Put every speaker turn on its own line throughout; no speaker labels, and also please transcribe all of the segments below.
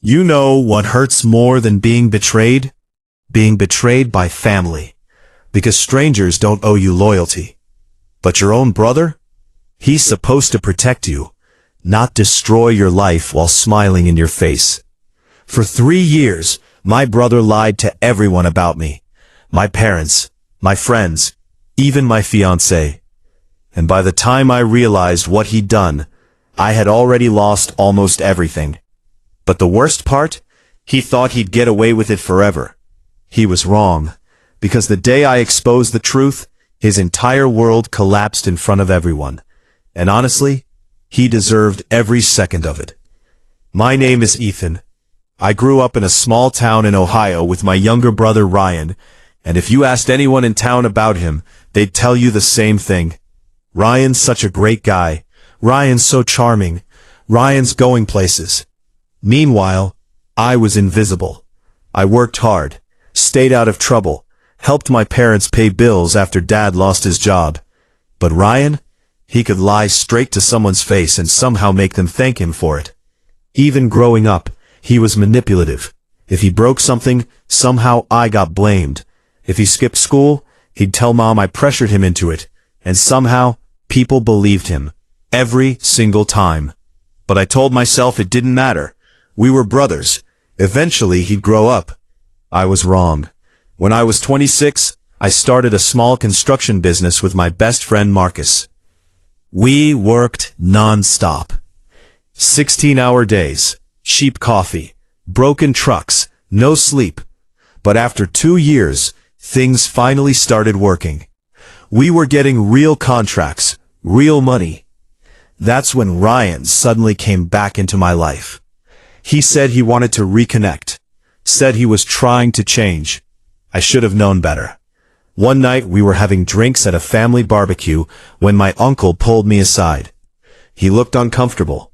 You know what hurts more than being betrayed? Being betrayed by family. Because strangers don't owe you loyalty. But your own brother? He's supposed to protect you, not destroy your life while smiling in your face. For 3 years, my brother lied to everyone about me. My parents, my friends, even my fiancée. And by the time I realized what he'd done, I had already lost almost everything. But the worst part? He thought he'd get away with it forever. He was wrong, because the day I exposed the truth, his entire world collapsed in front of everyone. And honestly, he deserved every second of it. My name is Ethan. I grew up in a small town in Ohio with my younger brother Ryan, and if you asked anyone in town about him, they'd tell you the same thing. Ryan's such a great guy. Ryan's so charming. Ryan's going places. Meanwhile, I was invisible. I worked hard, stayed out of trouble, helped my parents pay bills after Dad lost his job. But Ryan? He could lie straight to someone's face and somehow make them thank him for it. Even growing up, he was manipulative. If he broke something, somehow I got blamed. If he skipped school, he'd tell Mom I pressured him into it. And somehow, people believed him. Every single time. But I told myself it didn't matter. We were brothers. Eventually, he'd grow up. I was wrong. When I was 26, I started a small construction business with my best friend Marcus. We worked non-stop. 16-hour days, cheap coffee, broken trucks, no sleep. But after 2 years, things finally started working. We were getting real contracts, real money. That's when Ryan suddenly came back into my life. He said he wanted to reconnect, said he was trying to change. I should have known better. One night we were having drinks at a family barbecue when my uncle pulled me aside. He looked uncomfortable.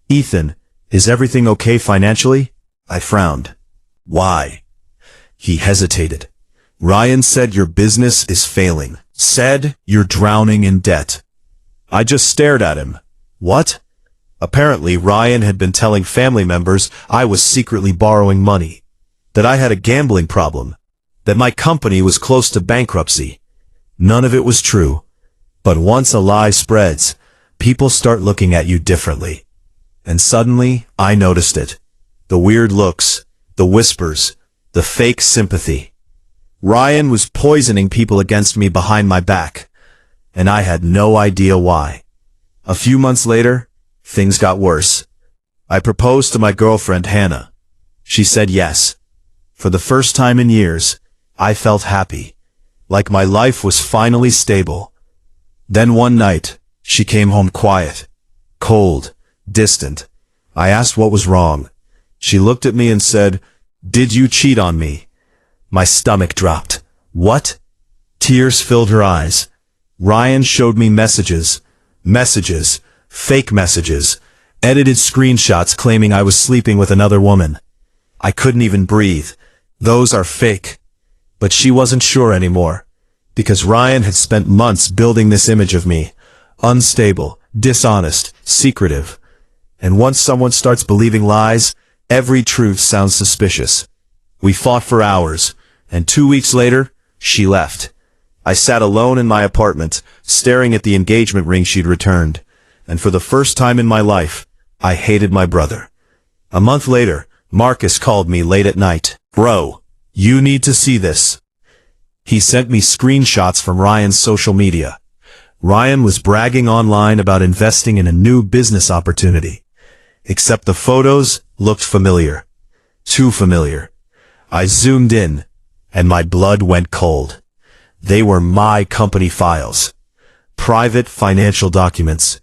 "Ethan, is everything okay financially?" I frowned. "Why?" He hesitated. "Ryan said your business is failing. Said you're drowning in debt." I just stared at him. What? Apparently Ryan had been telling family members I was secretly borrowing money, that I had a gambling problem, that my company was close to bankruptcy. None of it was true. But once a lie spreads, people start looking at you differently. And suddenly, I noticed it. The weird looks, the whispers, the fake sympathy. Ryan was poisoning people against me behind my back, and I had no idea why. A few months later, things got worse. I proposed to my girlfriend Hannah. She said yes. For the first time in years, I felt happy, like my life was finally stable. Then one night, she came home quiet, cold, distant. I asked what was wrong. She looked at me and said, "Did you cheat on me?" My stomach dropped. What? Tears filled her eyes. Ryan showed me messages, fake messages, edited screenshots claiming I was sleeping with another woman. I couldn't even breathe. Those are fake. But she wasn't sure anymore, because Ryan had spent months building this image of me, unstable, dishonest, secretive. And once someone starts believing lies, every truth sounds suspicious. We fought for hours, and 2 weeks later, she left. I sat alone in my apartment, staring at the engagement ring she'd returned, and for the first time in my life, I hated my brother. A month later, Marcus called me late at night. "Bro, you need to see this." He sent me screenshots from Ryan's social media. Ryan was bragging online about investing in a new business opportunity. Except the photos looked familiar. Too familiar. I zoomed in, and my blood went cold. They were my company files. Private financial documents.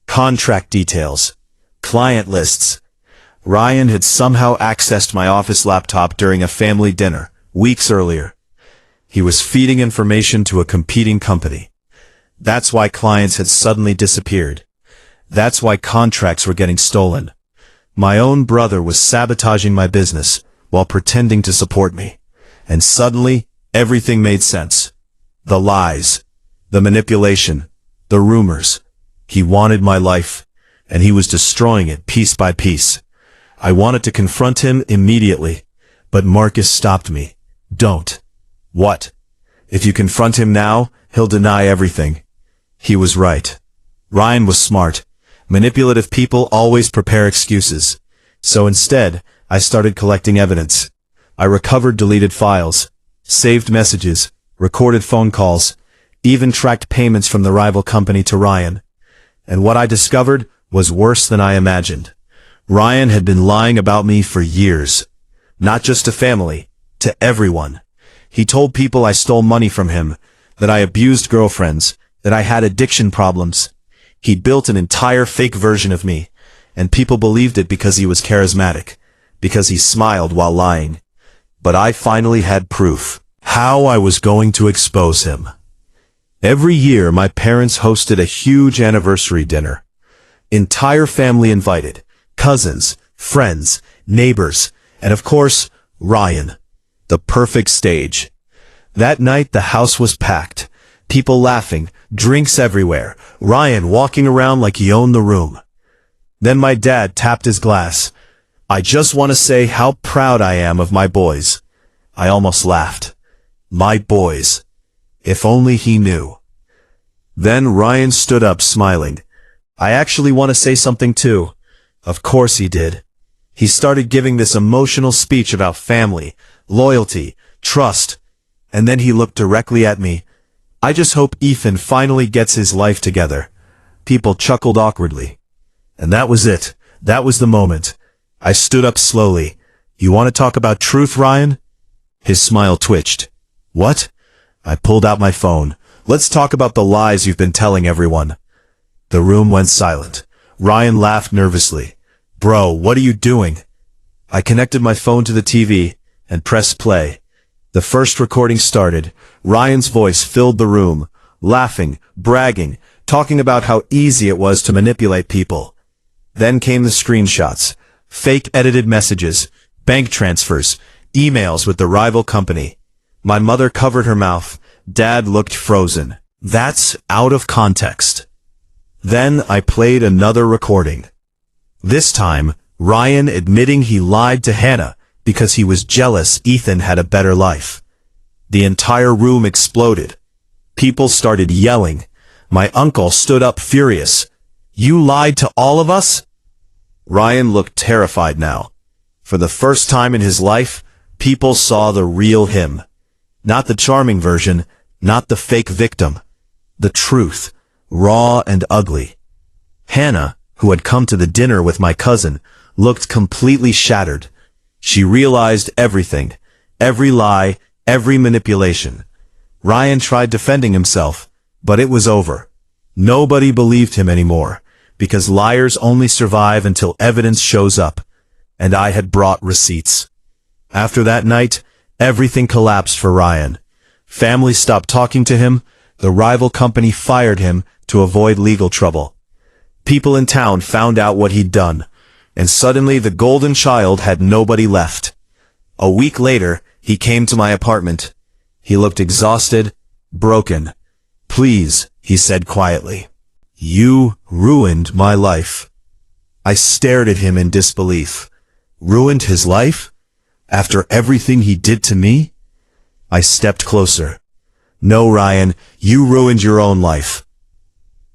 Contract details. Client lists. Ryan had somehow accessed my office laptop during a family dinner, weeks earlier. He was feeding information to a competing company. That's why clients had suddenly disappeared. That's why contracts were getting stolen. My own brother was sabotaging my business while pretending to support me. And suddenly, everything made sense. The lies, the manipulation, the rumors. He wanted my life, and he was destroying it piece by piece. I wanted to confront him immediately, but Marcus stopped me. Don't. What? If you confront him now, he'll deny everything. He was right. Ryan was smart. Manipulative people always prepare excuses. So instead, I started collecting evidence. I recovered deleted files, saved messages, recorded phone calls, even tracked payments from the rival company to Ryan. And what I discovered was worse than I imagined. Ryan had been lying about me for years. Not just to family, to everyone. He told people I stole money from him, that I abused girlfriends, that I had addiction problems. He'd built an entire fake version of me, and people believed it because he was charismatic, because he smiled while lying. But I finally had proof. How I was going to expose him. Every year my parents hosted a huge anniversary dinner. Entire family invited, cousins, friends, neighbors, and of course, Ryan. The perfect stage. That night the house was packed. People laughing, drinks everywhere, Ryan walking around like he owned the room. Then my dad tapped his glass. I just want to say how proud I am of my boys. I almost laughed. My boys. If only he knew. Then Ryan stood up smiling. I actually want to say something too. Of course he did. He started giving this emotional speech about family, loyalty, trust, and then he looked directly at me. I just hope Ethan finally gets his life together. People chuckled awkwardly. And that was it. That was the moment. I stood up slowly. You want to talk about truth, Ryan? His smile twitched. What? I pulled out my phone. Let's talk about the lies you've been telling everyone. The room went silent. Ryan laughed nervously. Bro, what are you doing? I connected my phone to the TV and pressed play. The first recording started. Ryan's voice filled the room, laughing, bragging, talking about how easy it was to manipulate people. Then came the screenshots, fake edited messages, bank transfers, emails with the rival company. My mother covered her mouth. Dad looked frozen. That's out of context. Then I played another recording. This time, Ryan admitting he lied to Hannah because he was jealous Ethan had a better life. The entire room exploded. People started yelling. My uncle stood up furious. You lied to all of us? Ryan looked terrified now. For the first time in his life, people saw the real him. Not the charming version, not the fake victim. The truth, raw and ugly. Hannah, who had come to the dinner with my cousin, looked completely shattered. She realized everything, every lie, every manipulation. Ryan tried defending himself, but it was over. Nobody believed him anymore, because liars only survive until evidence shows up, and I had brought receipts. After that night, everything collapsed for Ryan. Family stopped talking to him, the rival company fired him to avoid legal trouble. People in town found out what he'd done, and suddenly the golden child had nobody left. A week later, he came to my apartment. He looked exhausted, broken. Please, he said quietly. You ruined my life. I stared at him in disbelief. Ruined his life? After everything he did to me? I stepped closer. No, Ryan, you ruined your own life.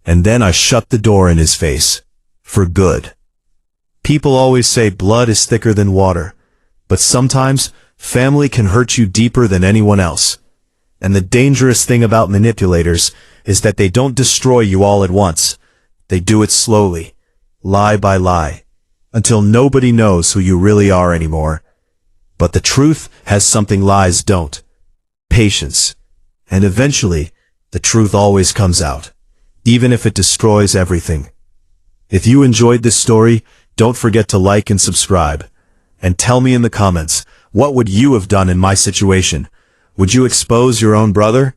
And then I shut the door in his face. For good. People always say blood is thicker than water, but sometimes family can hurt you deeper than anyone else. And the dangerous thing about manipulators is that they don't destroy you all at once. They do it slowly, lie by lie, until nobody knows who you really are anymore. But the truth has something lies don't. Patience. And eventually, the truth always comes out, even if it destroys everything. If you enjoyed this story, don't forget to like and subscribe. And tell me in the comments, what would you have done in my situation? Would you expose your own brother?